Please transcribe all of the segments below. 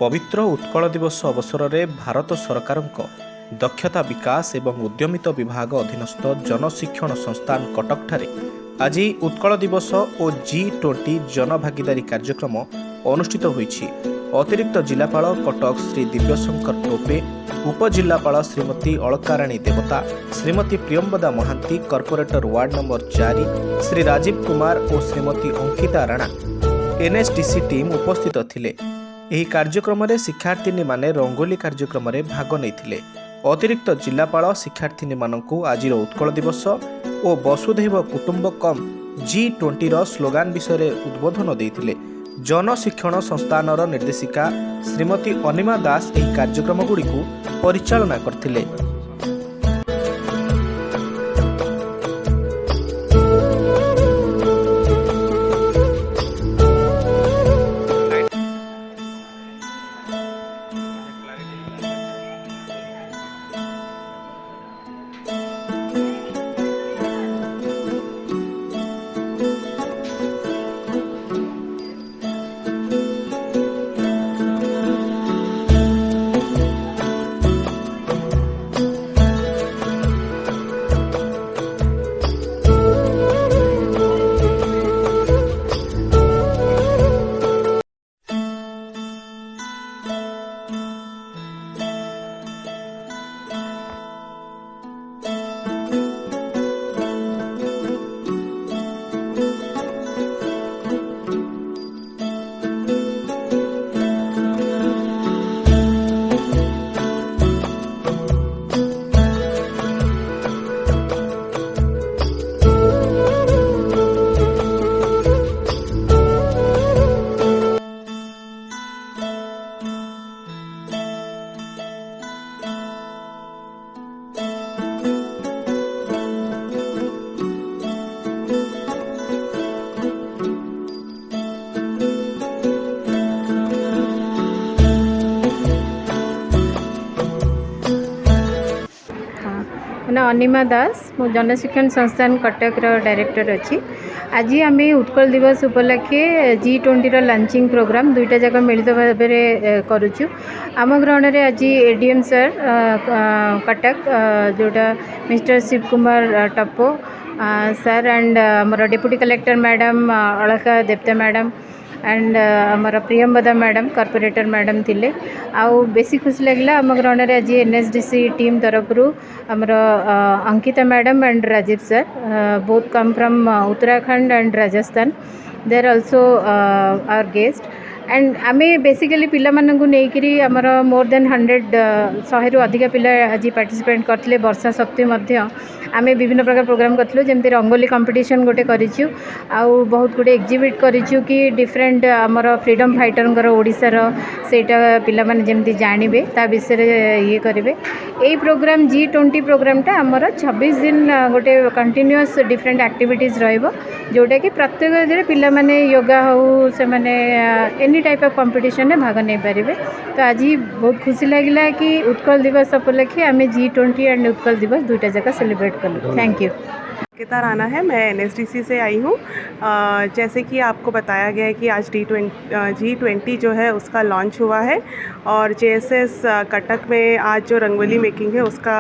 पवित्र उत्कल दिवस अवसर में भारत सरकार दक्षता विकास एवं उद्यमित विभाग अधीनस्थ जनशिक्षण संस्थान कटक ठारे आज उत्कल दिवस और G20 जनभागीदारी कार्यक्रम अनुष्ठित होईछि। अतिरिक्त जिलापाल कटक श्री दिव्यशंकर टोपे, उपजिलापाल श्रीमती अलकाराणी देवता, Shrimati Priyamvada Mahanti, corporator ward number 4 Shri Rajiv Kumar और श्रीमती अंकिता राणा NSDC टीम उपस्थित थिले। ଏହି କାର୍ଯ୍ୟକ୍ରମରେ ଶିକ୍ଷାର୍ଥିନୀମାନେ ରଙ୍ଗୋଲି କାର୍ଯ୍ୟକ୍ରମରେ ଭାଗ ନେଇଥିଲେ। ଅତିରିକ୍ତ ଜିଲ୍ଲାପାଳ ଶିକ୍ଷାର୍ଥିନୀମାନଙ୍କୁ ଆଜିର ଉତ୍କଳ ଦିବସ ଓ ବସୁଧୈବ କୁଟୁମ୍ବକମ୍ G20ର ସ୍ଲୋଗାନ ବିଷୟରେ ଉଦ୍ବୋଧନ ଦେଇଥିଲେ। ଜନଶିକ୍ଷଣ ସଂସ୍ଥାନର ନିର୍ଦ୍ଦେଶିକା ଶ୍ରୀମତୀ ଅନିମା ଦାସ ଏହି କାର୍ଯ୍ୟକ୍ରମଗୁଡ଼ିକୁ ପରିଚାଳନା କରିଥିଲେ। अनिमा दास मो जनशिक्षण संस्थान कटक डायरेक्टर अच्छी। आज आम उत्कल दिवस उपलक्षे G20 लॉन्चिंग प्रोग्राम दुईटा जगह मिलित भाव में करुचु। आम ग्रहण में आज ADM सर कटक जोटा मिस्टर शिव कुमार टप्पो सर एंड आमर डेप्यूटी कलेक्टर मैडम अलका देवता मैडम एंड आमर प्रियंवदा मैडम कॉर्पोरेटर मैडम थिले। आउ बेसी खुशी लगे आम ग्रहण में आज NSDC टीम तरफ आमर Ankita madam and Rajiv sir both come from Uttarakhand and Rajasthan. They are also our guest and आमे बेसिकली पिला मानकु नेकरी आमर मोर देन 100 अधिक पिला आज पार्टिसिपेट करथिले। वर्षा शक्ति मध्य आमे विभिन्न प्रकार प्रोग्राम करथिलु जेमति रंगोली कंपटीशन गोटे करिछु आउ बहुत गुडे एग्जिबिट करिछु कि डिफरेंट आमर फ्रीडम फाइटर ओडिसा रो सेटा पिला माने जेमति जानिबे ता विषय रे ये करिवे। एई प्रोग्राम G20 प्रोग्रामटा आमर 26 दिन गोटे कंटिन्यूअस डिफरेंट एक्टिविटीज रहइबो जोटा कि प्रत्येक दिन पिला माने योगा हो से माने एनी टाइप ऑफ कंपटीशन में भाग नहीं पारे। तो आज बहुत खुशी लगिला कि उत्कल दिवस उपलक्षे आम G20 एंड उत्कल दिवस दुईटा जगह सेलिब्रेट करूँ। Thank you. अंकिता राणा है, मैं NSDC से आई हूँ। जैसे कि आपको बताया गया है कि आज G20 जो है उसका लॉन्च हुआ है और JSS कटक में आज जो रंगोली मेकिंग है उसका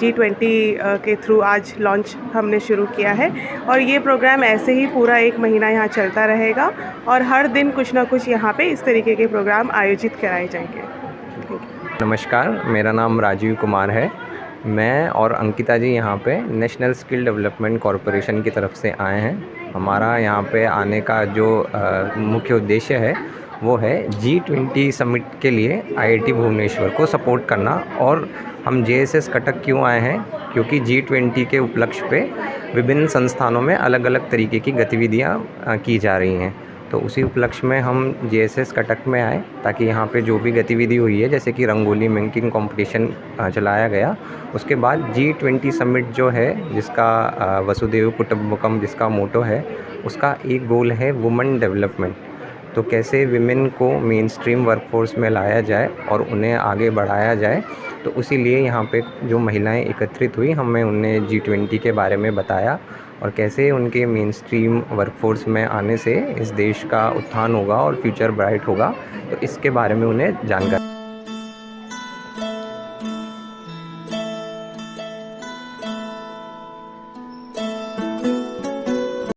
G20 के थ्रू आज लॉन्च हमने शुरू किया है और ये प्रोग्राम ऐसे ही पूरा 1 महीना यहाँ चलता रहेगा और हर दिन कुछ ना कुछ यहाँ पे इस तरीके के प्रोग्राम आयोजित कराए जाएंगे। नमस्कार, मेरा नाम राजीव कुमार है। मैं और अंकिता जी यहाँ पे नेशनल स्किल डेवलपमेंट कॉरपोरेशन की तरफ से आए हैं। हमारा यहाँ पे आने का जो मुख्य उद्देश्य है वो है G20 समिट के लिए IIT भुवनेश्वर को सपोर्ट करना। और हम JSS कटक क्यों आए हैं, क्योंकि G20 के उपलक्ष्य पे विभिन्न संस्थानों में अलग अलग तरीके की गतिविधियाँ की जा रही हैं। तो उसी उपलक्ष्य में हम JSS कटक में आए ताकि यहाँ पे जो भी गतिविधि हुई है जैसे कि रंगोली मेकिंग कंपटीशन चलाया गया, उसके बाद G20 समिट जो है जिसका वसुधैव कुटुंबकम जिसका मोटो है, उसका एक गोल है वुमेन डेवलपमेंट। तो कैसे विमेन को मेन स्ट्रीम वर्कफोर्स में लाया जाए और उन्हें आगे बढ़ाया जाए, तो उसी लिए यहाँ पे जो महिलाएं एकत्रित हुई, हमें उन्हें G20 के बारे में बताया और कैसे उनके मेन स्ट्रीम वर्कफोर्स में आने से इस देश का उत्थान होगा और फ्यूचर ब्राइट होगा, तो इसके बारे में उन्हें जानकारी